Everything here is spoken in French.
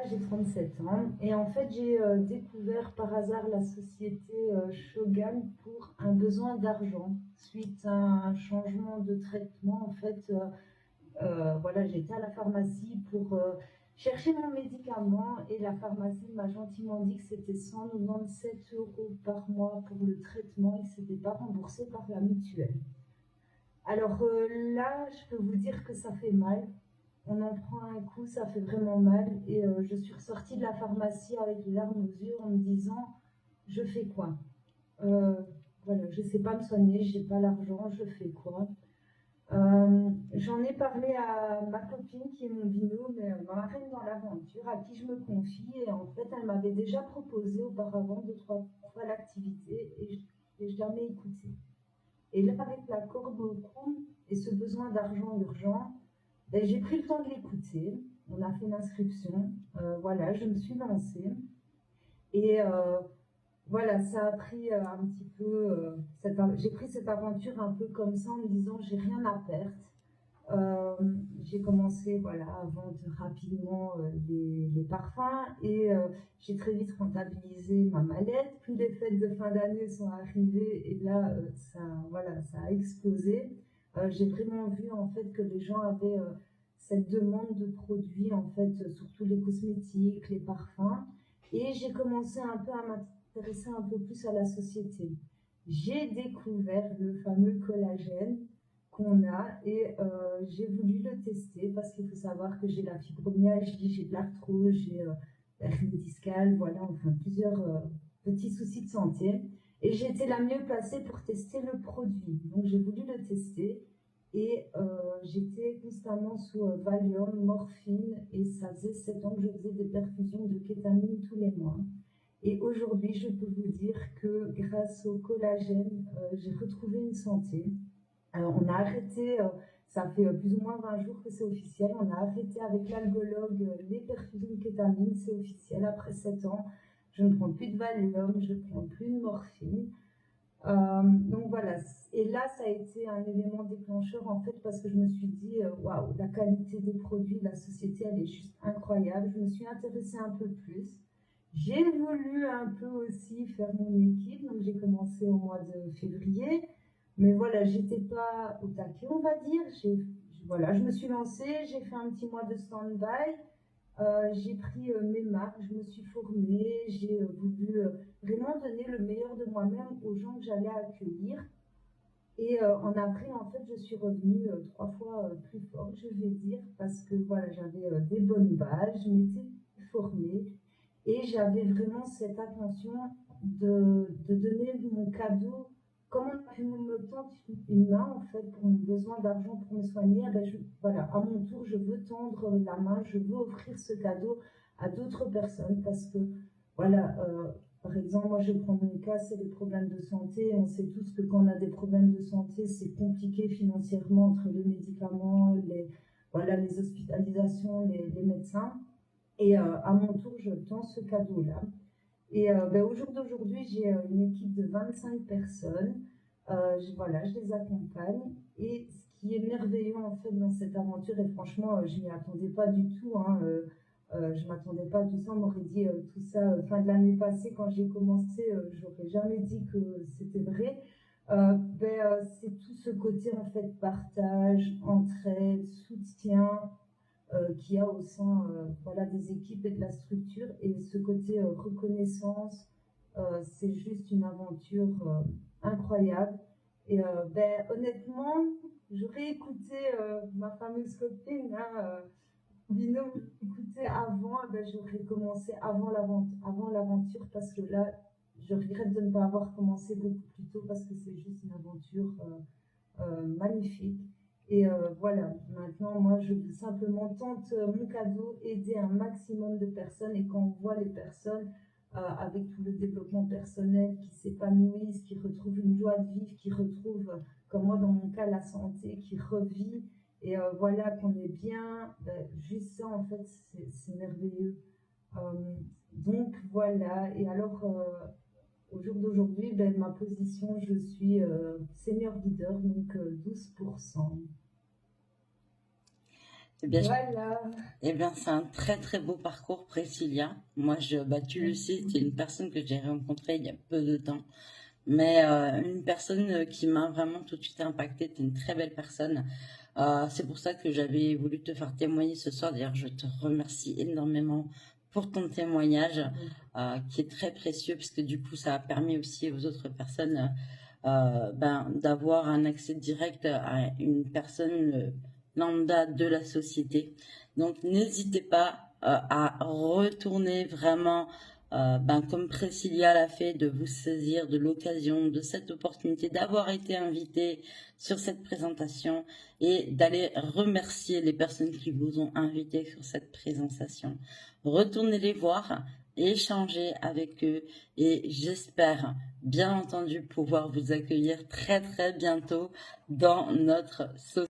J'ai 37 ans et en fait j'ai découvert par hasard la société Shogun pour un besoin d'argent suite à un changement de traitement. En fait, voilà, j'étais à la pharmacie pour chercher mon médicament et la pharmacie m'a gentiment dit que c'était 197 euros par mois pour le traitement et que c'était pas remboursé par la mutuelle. Alors là, je peux vous dire que ça fait mal. On en prend un coup, ça fait vraiment mal. Et je suis ressortie de la pharmacie avec les larmes aux yeux en me disant, je fais quoi? Euh, voilà, je ne sais pas me soigner, j'ai pas l'argent, je fais quoi? J'en ai parlé à ma copine qui est mon binôme, ma marraine dans l'aventure, à qui je me confie. Et en fait, elle m'avait déjà proposé auparavant 2, 3 fois l'activité et je l'avais écoutée. Et là, avec la corde au cou et ce besoin d'argent urgent, ben, j'ai pris le temps de l'écouter. On a fait l'inscription. Voilà, je me suis lancée. Et voilà, ça a pris un petit peu. J'ai pris cette aventure un peu comme ça en me disant j'ai rien à perdre. Euh, j'ai commencé voilà, à vendre rapidement les parfums et j'ai très vite rentabilisé ma mallette. Puis les fêtes de fin d'année sont arrivées et là, voilà, ça a explosé. J'ai vraiment vu en fait que les gens avaient cette demande de produits, en fait, surtout les cosmétiques, les parfums. Et j'ai commencé un peu à m'intéresser un peu plus à la société. J'ai découvert le fameux collagène qu'on a et j'ai voulu le tester parce qu'il faut savoir que j'ai la fibromyalgie, j'ai de l'arthrose, j'ai l'hernie discale, voilà, enfin plusieurs petits soucis de santé. Et j'ai été la mieux placée pour tester le produit. Donc j'ai voulu le tester et j'étais constamment sous Valium, morphine et ça faisait 7 ans que je faisais des perfusions de kétamine tous les mois. Et aujourd'hui, je peux vous dire que grâce au collagène, j'ai retrouvé une santé. On a arrêté, ça fait plus ou moins 20 jours que c'est officiel, on a arrêté avec l'algologue les perfusions de kétamine, c'est officiel, après 7 ans, je ne prends plus de Valium, je ne prends plus de morphine. Donc voilà, et là ça a été un élément déclencheur en fait parce que je me suis dit, waouh, la qualité des produits, la société elle est juste incroyable, je me suis intéressée un peu plus. J'ai voulu un peu aussi faire mon équipe, donc j'ai commencé au mois de février. Mais voilà, j'étais pas au taquet, on va dire. Voilà, je me suis lancée, j'ai fait un petit mois de stand-by, j'ai pris mes marques, je me suis formée, j'ai voulu vraiment donner le meilleur de moi-même aux gens que j'allais accueillir. Et en avril, en fait, je suis revenue 3 fois plus forte, je vais dire, parce que voilà, j'avais des bonnes bases, je m'étais formée et j'avais vraiment cette attention de donner mon cadeau. Comme on a pu me tendre une main, en fait, pour mon besoin d'argent pour me soigner, eh ben voilà, à mon tour, je veux tendre la main, je veux offrir ce cadeau à d'autres personnes parce que, voilà, par exemple, moi, je prends mon cas, c'est les problèmes de santé. On sait tous que quand on a des problèmes de santé, c'est compliqué financièrement entre les médicaments, voilà, les hospitalisations, les médecins. Et à mon tour, je tends ce cadeau-là. Et ben, au jour d'aujourd'hui, j'ai une équipe de 25 personnes. Voilà, je les accompagne. Et ce qui est merveilleux en fait dans cette aventure, et franchement, je m'y attendais pas du tout. Hein, je m'attendais pas à tout ça. On m'aurait dit tout ça fin de l'année passée quand j'ai commencé. J'aurais jamais dit que c'était vrai. C'est tout ce côté en fait partage, entraide, soutien qu'il y a au sein voilà, des équipes et de la structure. Et ce côté reconnaissance, c'est juste une aventure incroyable. Et honnêtement, j'aurais écouté ma fameuse copine, hein, binôme, écouté avant, j'aurais commencé avant l'aventure parce que là, je regrette de ne pas avoir commencé beaucoup plus tôt parce que c'est juste une aventure magnifique. Et voilà, maintenant, moi, je simplement tente mon cadeau, aider un maximum de personnes. Et quand on voit les personnes avec tout le développement personnel qui s'épanouissent, qui retrouvent une joie de vivre, qui retrouvent, comme moi dans mon cas, la santé, qui revit, et voilà, qu'on est bien, juste ça, en fait, c'est merveilleux. Donc voilà, et alors au jour d'aujourd'hui, ma position, je suis senior leader, donc 12%. Eh bien, Voilà. c'est un très très beau parcours, Priscilla. Moi, tu le sais, c'est une personne que j'ai rencontrée il y a peu de temps. Mais une personne qui m'a vraiment tout de suite impactée, t'es une très belle personne. C'est pour ça que j'avais voulu te faire témoigner ce soir. D'ailleurs, je te remercie énormément pour ton témoignage qui est très précieux parce que du coup, ça a permis aussi aux autres personnes d'avoir un accès direct à une personne lambda de la société. Donc, n'hésitez pas à retourner vraiment comme Priscilla l'a fait, de vous saisir de l'occasion, de cette opportunité d'avoir été invité sur cette présentation et d'aller remercier les personnes qui vous ont invité sur cette présentation. Retournez les voir, échanger avec eux et j'espère bien entendu pouvoir vous accueillir très très bientôt dans notre société.